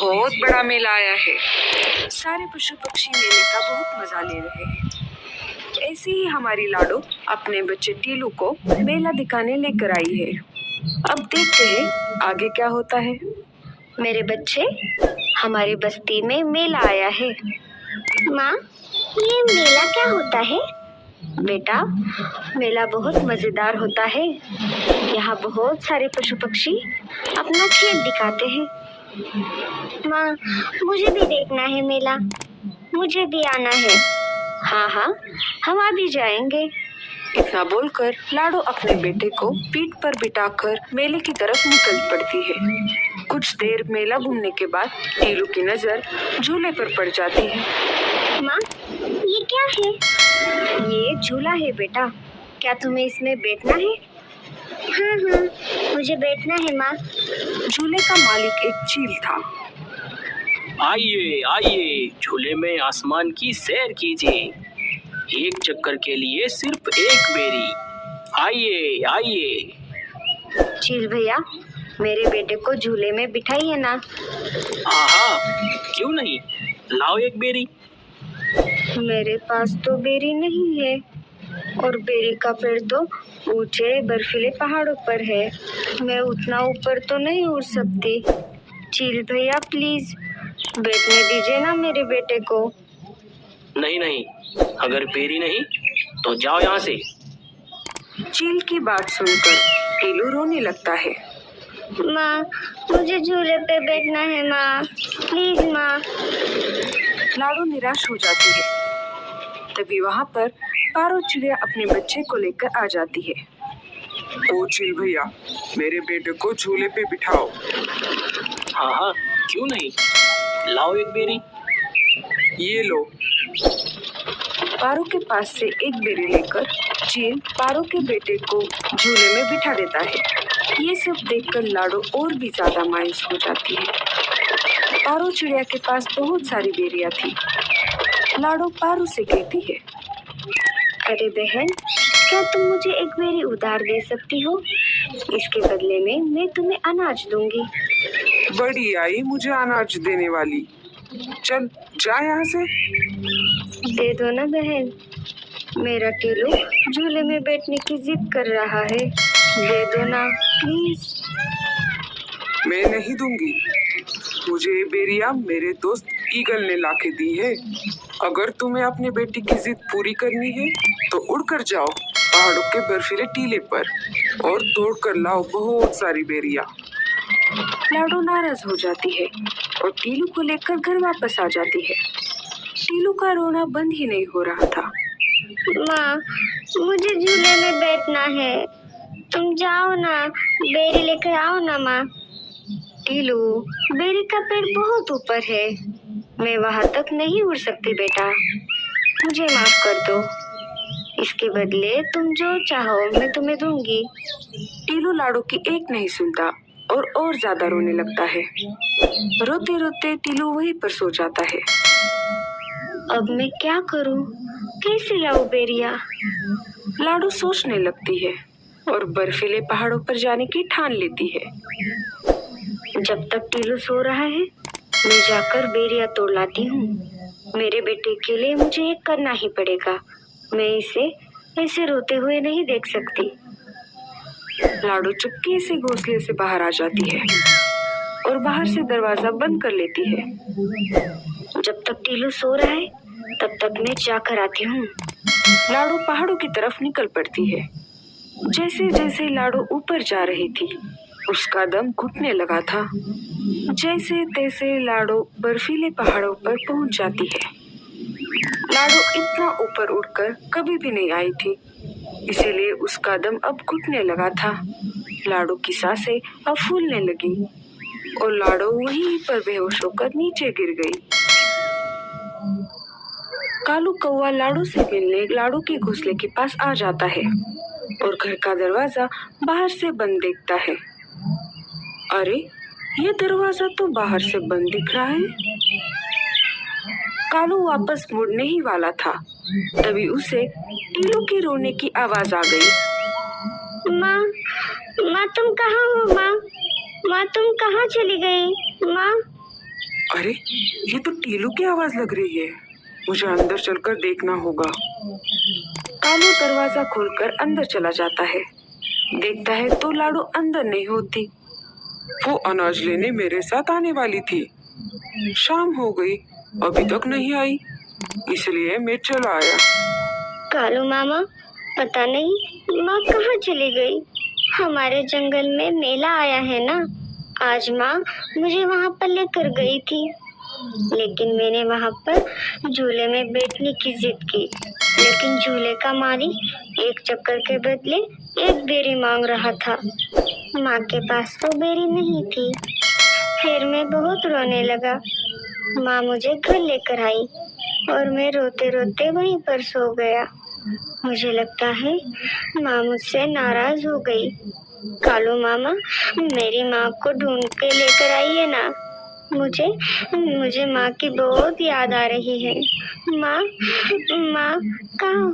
बहुत बड़ा मेला आया है। सारे पशु पक्षी मेले का बहुत मजा ले रहे हैं। ऐसे ही हमारी लाडो अपने बच्चे टीलू को मेला दिखाने लेकर आई है। अब देखते हैं आगे क्या होता है। मेरे बच्चे, हमारी बस्ती में मेला आया है। माँ, ये मेला क्या होता है? बेटा, मेला बहुत मजेदार होता है। यहाँ बहुत सारे पशु पक्षी अपना खेल दिखाते हैं। माँ, मुझे भी देखना है मेला, मुझे भी आना है। हाँ हाँ, हम आ भी जाएंगे। इतना बोलकर लाडो अपने बेटे को पीठ पर बिठाकर मेले की तरफ निकल पड़ती है। कुछ देर मेला घूमने के बाद टीलू की नजर झूले पर पड़ जाती है। माँ, ये क्या है? ये झूला है बेटा, क्या तुम्हें इसमें बैठना है? हाँ हाँ, मुझे बैठना है माँ। झूले का मालिक एक चील था। आइए आइए, झूले में आसमान की सैर कीजिए। एक चक्कर के लिए सिर्फ एक बेरी। आइए आइए। चील भैया, मेरे बेटे को झूले में बिठाइए ना। हाँ हाँ, क्यों नहीं, लाओ एक बेरी। मेरे पास तो बेरी नहीं है, और बेरी का पेड़ तो ऊंचे बर्फीले पहाड़ों पर है। मैं उतना ऊपर तो नहीं उड़ सकती। चील भैया प्लीज बैठने दीजिए ना मेरे बेटे को। नहीं नहीं, अगर बेरी नहीं तो जाओ यहाँ से। चील की बात सुनकर टीलू रोने लगता है। माँ, मुझे झूले पे बैठना है माँ, प्लीज माँ। लाडो निराश हो जाती है। तभी वहाँ पर पारो चिड़िया अपने बच्चे को लेकर आ जाती है। ओ चील भैया, मेरे बेटे को झूले पे बिठाओ। हाँ हाँ, क्यों नहीं, लाओ एक बेरी। ये लो। पारो के पास से एक बेरी लेकर चील पारो के बेटे को झूले में बिठा देता है। ये सब देखकर लाडो और भी ज्यादा मायूस हो जाती है। पारो चिड़िया के पास बहुत सारी बेरियां थी। लाडो पारो से कहती है, अरे बहन, क्या तुम मुझे एक बेरी उधार दे सकती हो? इसके बदले में मैं तुम्हें अनाज दूंगी। बड़ी आई मुझे अनाज देने वाली। चल जा यहाँ से। दे दो ना बहन, मेरा टीलू झूले में बैठने की जिद कर रहा है। दे दो ना प्लीज। मैं नहीं दूंगी। मुझे ये बेरिया मेरे दोस्त ईगल ने लाके दी है। अगर तुम्हें अपने बेटी की जिद पूरी करनी है तो उड़कर जाओ पहाड़ों के बर्फीले टीले पर और तोड़ कर लाओ बहुत सारी बेरिया। लाडो नाराज हो जाती है और टीलू को लेकर घर वापस आ जाती है। टीलू का रोना बंद ही नहीं हो रहा था। माँ, मुझे झूले में बैठना है, तुम जाओ ना, बेरी लेकर आओ ना माँ। टीलू, बेरी का पेड़ बहुत ऊपर है, मैं वहां तक नहीं उड़ सकती बेटा, मुझे माफ कर दो। इसके बदले तुम जो चाहो मैं तुम्हें दूंगी। टीलू लाडो की एक नहीं सुनता और ज्यादा रोने लगता है। रोते रोते टीलू वहीं पर सो जाता है। अब मैं क्या करूं? कैसे लाऊं बेरिया? लाडो सोचने लगती है और बर्फीले पहाड़ों पर जाने की ठान लेती है। जब तक टीलू सो रहा है मैं जाकर बेरिया तोड़ लाती हूँ। मेरे बेटे के लिए मुझे एक करना ही पड़ेगा, मैं इसे ऐसे रोते हुए नहीं देख सकती। लाडो चुपके से घोंसले से बाहर आ जाती है और बाहर से दरवाजा बंद कर लेती है। जब तक टीलू सो रहा है तब तक मैं जाकर आती हूँ। लाडो पहाड़ों की तरफ निकल पड़ती है। जैसे जैसे लाडो ऊपर जा रही थी उसका दम घुटने लगा था। जैसे तैसे लाडो बर्फीले पहाड़ों पर पहुंच जाती है। लाडो इतना ऊपर उड़कर कभी भी नहीं आई थी, इसीलिए उसका दम अब घुटने लगा था। लाडो की सांसें अब फूलने लगी और लाडो वहीं पर बेहोश होकर नीचे गिर गई। कालू कौवा लाडो से मिलने लाडो के घोंसले के पास आ जाता है और घर का दरवाजा बाहर से बंद देखता है। अरे, ये दरवाजा तो बाहर से बंद दिख रहा है। कालू वापस मुड़ने ही वाला था, तभी उसे टीलू के रोने की आवाज आ गई। माँ, माँ तुम कहाँ हो? माँ, माँ तुम कहाँ चली गई? माँ, अरे, ये तो टीलू की आवाज लग रही है। मुझे अंदर चलकर देखना होगा। कालू दरवाजा खोलकर अंदर चला जाता है। देखता है तो लाडो अंदर नहीं होती। वो अनाज लेने मेरे साथ आने वाली थी। शाम हो गई, अभी तक नहीं आई, इसलिए मैं चला आया। कालू मामा, पता नहीं माँ कहाँ चली गई। हमारे जंगल में मेला आया है ना, आज माँ मुझे वहाँ पर लेकर गई थी, लेकिन मैंने वहाँ पर झूले में बैठने की जिद की, लेकिन झूले का मालिक एक चक्कर के बदले एक बेरी मांग रहा था। माँ के पास तो बेरी नहीं थी। फिर मैं बहुत रोने लगा। माँ मुझे घर लेकर आई और मैं रोते रोते वहीं पर सो गया। मुझे लगता है माँ मुझसे नाराज हो गई। कालू मामा, मेरी माँ को ढूंढ के लेकर आइए ना। मुझे माँ की बहुत याद आ रही है। माँ, माँ कहाँ